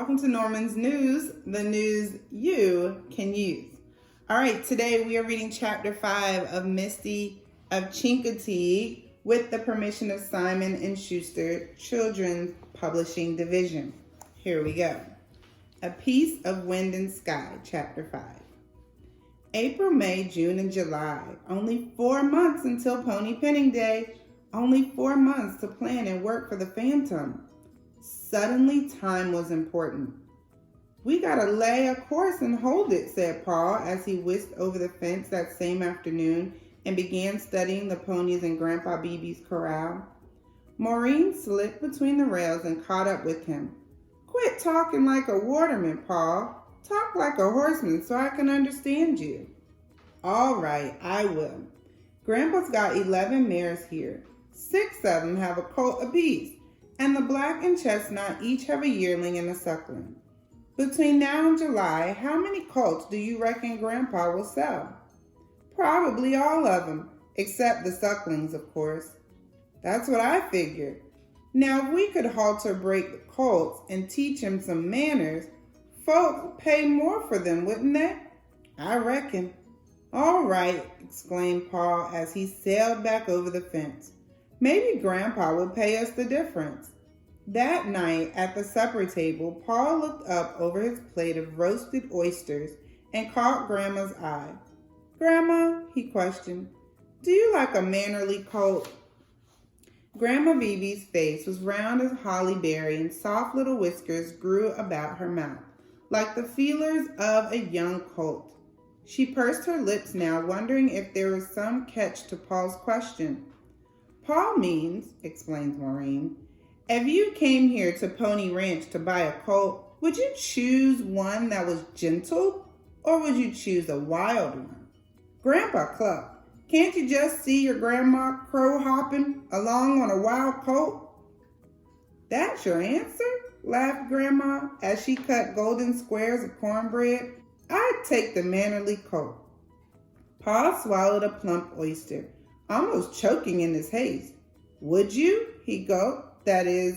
Welcome to Norman's News, the news you can use. All right, today we are reading chapter 5 of Misty of Chincoteague with the permission of Simon and Schuster Children's Publishing Division. Here we go. A Piece of Wind and Sky, chapter 5. April, May, June, and July. Only 4 months until Pony Penning Day. Only 4 months to plan and work for the Phantom. Suddenly, time was important. "We gotta lay a course and hold it," said Paul as he whisked over the fence that same afternoon and began studying the ponies in Grandpa Beebe's corral. Maureen slipped between the rails and caught up with him. "Quit talking like a waterman, Paul. Talk like a horseman so I can understand you." "All right, I will. Grandpa's got 11 mares here. 6 of them have a colt apiece, and the black and chestnut each have a yearling and a suckling. Between now and July, how many colts do you reckon Grandpa will sell?" "Probably all of them, except the sucklings, of course." "That's what I figured. Now, if we could halter break the colts and teach him some manners, folks would pay more for them, wouldn't they?" "I reckon." "All right," exclaimed Paul as he sailed back over the fence. "Maybe Grandpa will pay us the difference." That night at the supper table, Paul looked up over his plate of roasted oysters and caught Grandma's eye. "Grandma," he questioned, "do you like a mannerly colt?" Grandma Beebe's face was round as holly berry and soft little whiskers grew about her mouth, like the feelers of a young colt. She pursed her lips now, wondering if there was some catch to Paul's question. "Paul means," explains Maureen, "if you came here to Pony Ranch to buy a colt, would you choose one that was gentle, or would you choose a wild one?" Grandpa clucked. "Can't you just see your grandma crow hopping along on a wild colt?" "That's your answer?" laughed Grandma as she cut golden squares of cornbread. "I'd take the mannerly colt." Paul swallowed a plump oyster, almost choking in his haste. "Would you?" he gulped. "That is,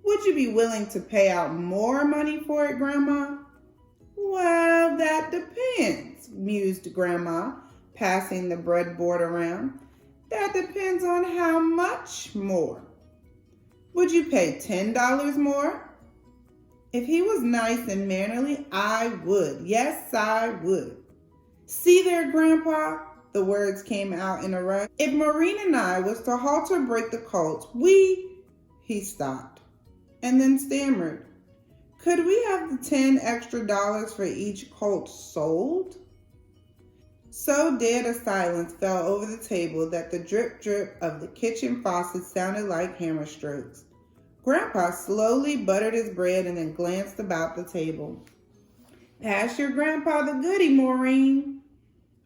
would you be willing to pay out more money for it, Grandma?" "Well, that depends," mused Grandma, passing the breadboard around. "That depends on how much more." "Would you pay $10 more?" "If he was nice and mannerly, I would. Yes, I would." "See there, Grandpa," the words came out in a rush. "If Maureen and I was to halter break the colts, He stopped and then stammered. "Could we have the 10 extra dollars for each colt sold?" So dead a silence fell over the table that the drip drip of the kitchen faucet sounded like hammer strokes. Grandpa slowly buttered his bread and then glanced about the table. "Pass your grandpa the goodie, Maureen."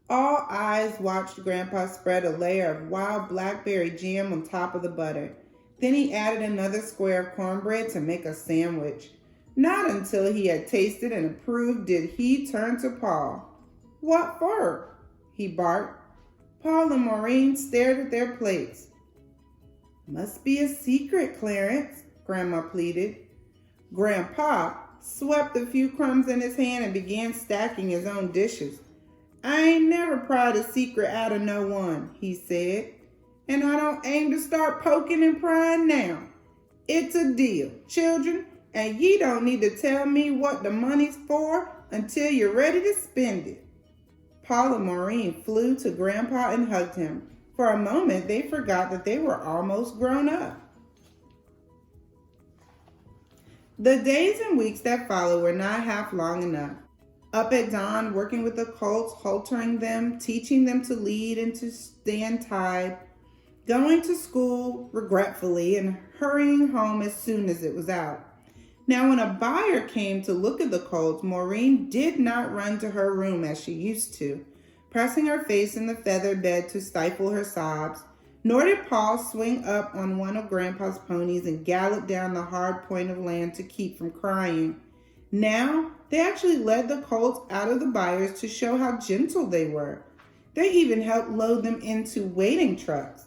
All eyes watched Grandpa spread a layer of wild blackberry jam on top of the butter. Then he added another square of cornbread to make a sandwich. Not until he had tasted and approved did he turn to Paul. "What for?" he barked. Paul and Maureen stared at their plates. "Must be a secret, Clarence," Grandma pleaded. Grandpa swept a few crumbs in his hand and began stacking his own dishes. "I ain't never pried a secret out of no one," he said, "and I don't aim to start poking and prying now. It's a deal, children, and ye don't need to tell me what the money's for until you're ready to spend it." Paul and Maureen flew to Grandpa and hugged him. For a moment, they forgot that they were almost grown up. The days and weeks that followed were not half long enough. Up at dawn, working with the colts, haltering them, teaching them to lead and to stand tied, going to school regretfully, and hurrying home as soon as it was out. Now, when a buyer came to look at the colts, Maureen did not run to her room as she used to, pressing her face in the feather bed to stifle her sobs, nor did Paul swing up on one of Grandpa's ponies and gallop down the hard point of land to keep from crying. Now, they actually led the colts out of the buyers to show how gentle they were. They even helped load them into waiting trucks.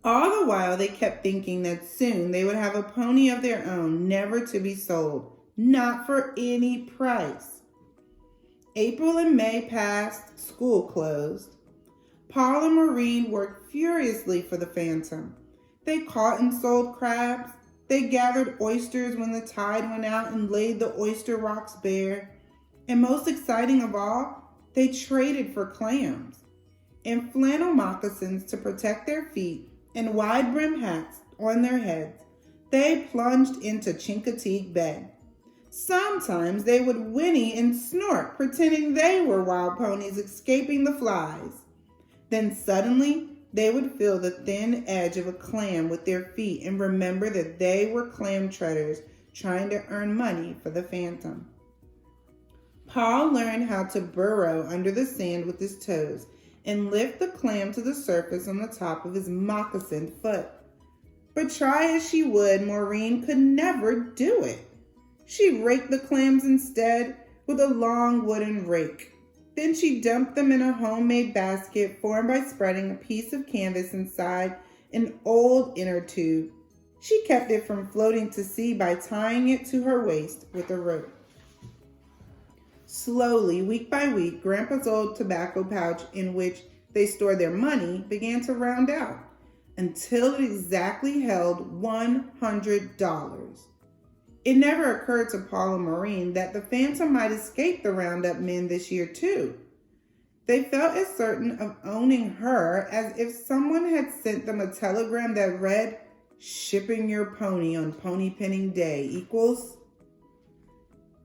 All the while, they kept thinking that soon they would have a pony of their own, never to be sold, not for any price. April and May passed, school closed. Paul and Maureen worked furiously for the phantom. They caught and sold crabs. They gathered oysters when the tide went out and laid the oyster rocks bare. And most exciting of all, they traded for clams. In flannel moccasins to protect their feet and wide-brimmed hats on their heads, they plunged into Chincoteague Bay. Sometimes they would whinny and snort, pretending they were wild ponies escaping the flies. Then suddenly, they would feel the thin edge of a clam with their feet and remember that they were clam treaders trying to earn money for the phantom. Paul learned how to burrow under the sand with his toes and lift the clam to the surface on the top of his moccasined foot. But try as she would, Maureen could never do it. She raked the clams instead with a long wooden rake. Then she dumped them in a homemade basket formed by spreading a piece of canvas inside an old inner tube. She kept it from floating to sea by tying it to her waist with a rope. Slowly, week by week, Grandpa's old tobacco pouch in which they stored their money began to round out until it exactly held $100. It never occurred to Paul and Maureen that the phantom might escape the roundup men this year too. They felt as certain of owning her as if someone had sent them a telegram that read, "Shipping your pony on pony pinning day equals."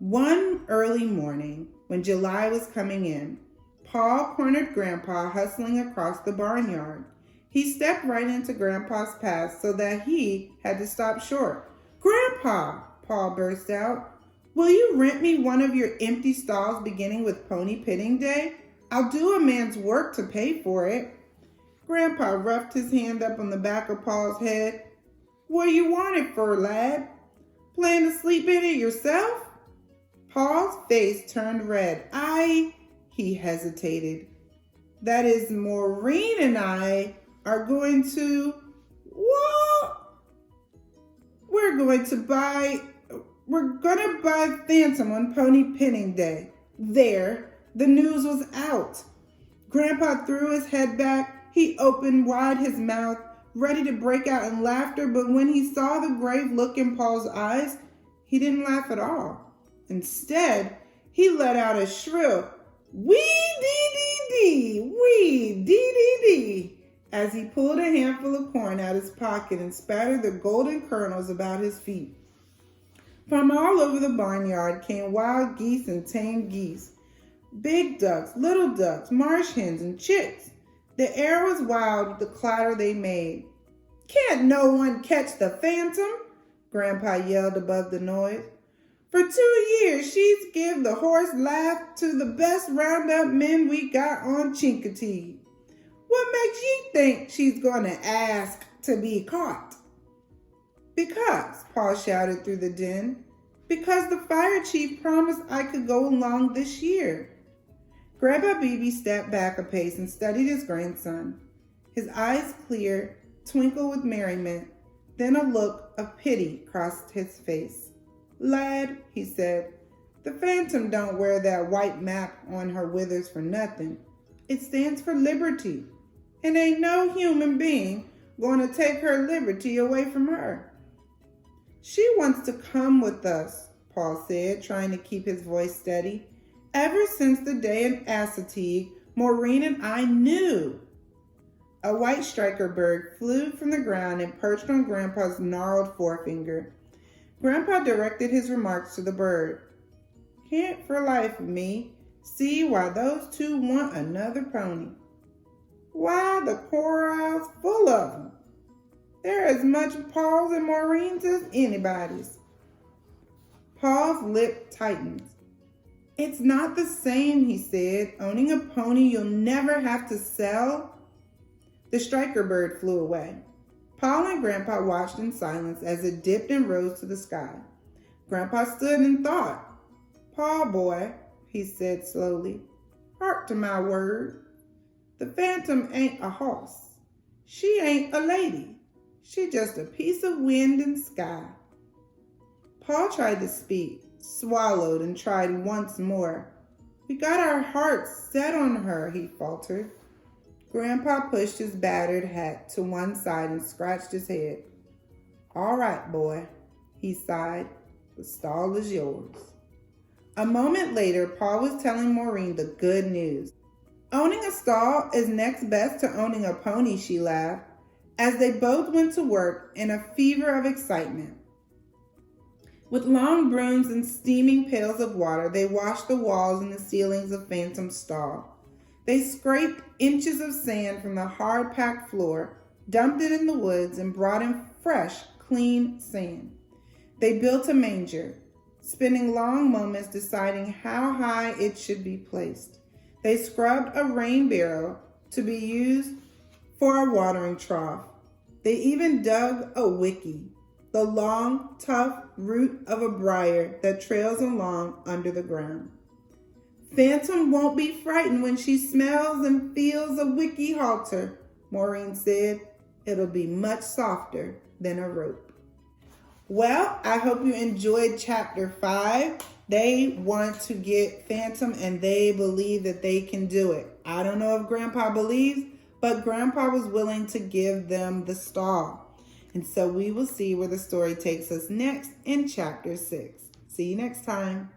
One early morning, when July was coming in, Paul cornered Grandpa hustling across the barnyard. He stepped right into Grandpa's path so that he had to stop short. "Grandpa," Paul burst out, "will you rent me one of your empty stalls beginning with pony pinning day? I'll do a man's work to pay for it." Grandpa roughed his hand up on the back of Paul's head. "What you want it for, lad? Plan to sleep in it yourself?" Paul's face turned red. He hesitated. "That is, Maureen and I are going to, we're going to buy Phantom on pony pinning day." There, the news was out. Grandpa threw his head back. He opened wide his mouth, ready to break out in laughter, but when he saw the grave look in Paul's eyes, he didn't laugh at all. Instead, he let out a shrill, "Wee-dee-dee-dee, wee-dee-dee-dee," as he pulled a handful of corn out of his pocket and spattered the golden kernels about his feet. From all over the barnyard came wild geese and tame geese, big ducks, little ducks, marsh hens, and chicks. The air was wild with the clatter they made. "Can't no one catch the phantom?" Grandpa yelled above the noise. "For 2 years, she's give the horse laugh to the best roundup men we got on Chincoteague. What makes you think she's going to ask to be caught?" "Because," Paul shouted through the din, "because the fire chief promised I could go along this year." Grandpa Beebe stepped back a pace and studied his grandson. His eyes clear, twinkled with merriment, then a look of pity crossed his face. "Lad," he said, "the phantom don't wear that white map on her withers for nothing. It stands for liberty, and ain't no human being going to take her liberty away from her." "She wants to come with us," Paul said, trying to keep his voice steady. "Ever since the day in Chincoteague, Maureen and I knew." A white striker bird flew from the ground and perched on Grandpa's gnarled forefinger. Grandpa directed his remarks to the bird. "Can't for life of me see why those two want another pony. Why, the corral's full of them. They're as much Paul's and Maureen's as anybody's." Paul's lip tightened. "It's not the same," he said. "Owning a pony you'll never have to sell." The striker bird flew away. Paul and Grandpa watched in silence as it dipped and rose to the sky. Grandpa stood and thought. "Paul, boy," he said slowly, "hark to my word. The phantom ain't a horse. She ain't a lady. She just a piece of wind and sky." Paul tried to speak, swallowed and tried once more. "We got our hearts set on her," he faltered. Grandpa pushed his battered hat to one side and scratched his head. "All right, boy," he sighed. "The stall is yours." A moment later, Paul was telling Maureen the good news. "Owning a stall is next best to owning a pony," she laughed, as they both went to work in a fever of excitement. With long brooms and steaming pails of water, they washed the walls and the ceilings of Phantom's stall. They scraped inches of sand from the hard-packed floor, dumped it in the woods, and brought in fresh, clean sand. They built a manger, spending long moments deciding how high it should be placed. They scrubbed a rain barrel to be used for a watering trough. They even dug a wickie, the long, tough root of a briar that trails along under the ground. "Phantom won't be frightened when she smells and feels a wickie halter," Maureen said. "It'll be much softer than a rope." Well, I hope you enjoyed chapter 5. They want to get Phantom and they believe that they can do it. I don't know if Grandpa believes, but Grandpa was willing to give them the stall. And so we will see where the story takes us next in chapter 6. See you next time.